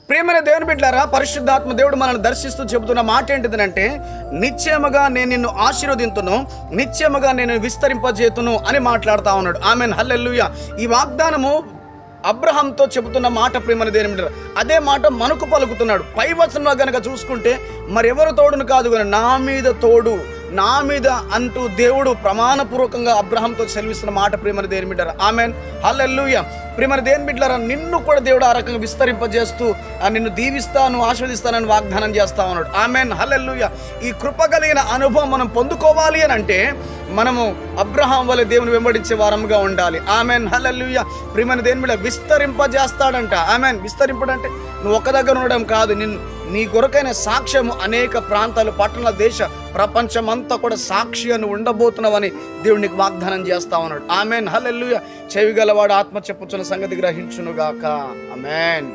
ప్రియమైన దేవుని బిడ్డలారా, పరిశుద్ధాత్మ దేవుడు మనల్ని దర్శిస్తూ చెబుతున్న మాట ఏంటిదనంటే, నిశ్చయముగా నేను నిన్ను ఆశీర్వదింతును, నిశ్చయముగా నేను విస్తరింపజేతును అని మాట్లాడుతూ ఉన్నాడు. ఆమెన్, హల్లెలూయా. ఈ వాగ్దానము అబ్రహాంతో చెబుతున్న మాట ప్రియమైన దేవుని బిడ్డలారా, అదే మాట మనకు పలుకుతున్నాడు. పై వచనంలో గనక చూసుకుంటే, మరెవరు తోడును కాదు కానీ నా మీద తోడు, నా మీద అంటూ దేవుడు ప్రమాణపూర్వకంగా అబ్రహాంతో సెలవిస్తున్న మాట ప్రియమైన దేవుని బిడ్డలారా. ఆమెన్, హల్లెలూయా. ప్రియమైన దేవుని బిడ్డలారా, నిన్ను కూడా దేవుడు ఆ రకంగా విస్తరింపజేస్తూ నిన్ను దీవిస్తాను, ఆశీర్వదిస్తానని వాగ్దానం చేస్తా ఉన్నాడు. ఆమెన్, హల్లెలూయా. ఈ కృప కలిగిన అనుభవం మనం పొందుకోవాలి అని అంటే మనము అబ్రహాం వలె దేవుని వెంబడించే వారముగా ఉండాలి. ఆమెన్, హల్లెలూయా. ప్రియమైన దేవుని బిడ్డ విస్తరింపజేస్తాడంట. ఆమెన్. విస్తరింపడంటే నువ్వు ఒక దగ్గర ఉండడం కాదు, నీ కొరకైన సాక్ష్యము అనేక ప్రాంతాలు, పట్టణ, దేశ, ప్రపంచమంతా కూడా సాక్షి అని ఉండబోతున్నావని దేవుడు నీకు వాగ్దానం చేస్తా ఉన్నాడు. ఆమెన్, హల్లెలూయా. చెవిగలవాడు ఆత్మ చెప్పుచున్న సంగతి గ్రహించునుగాక. ఆమెన్.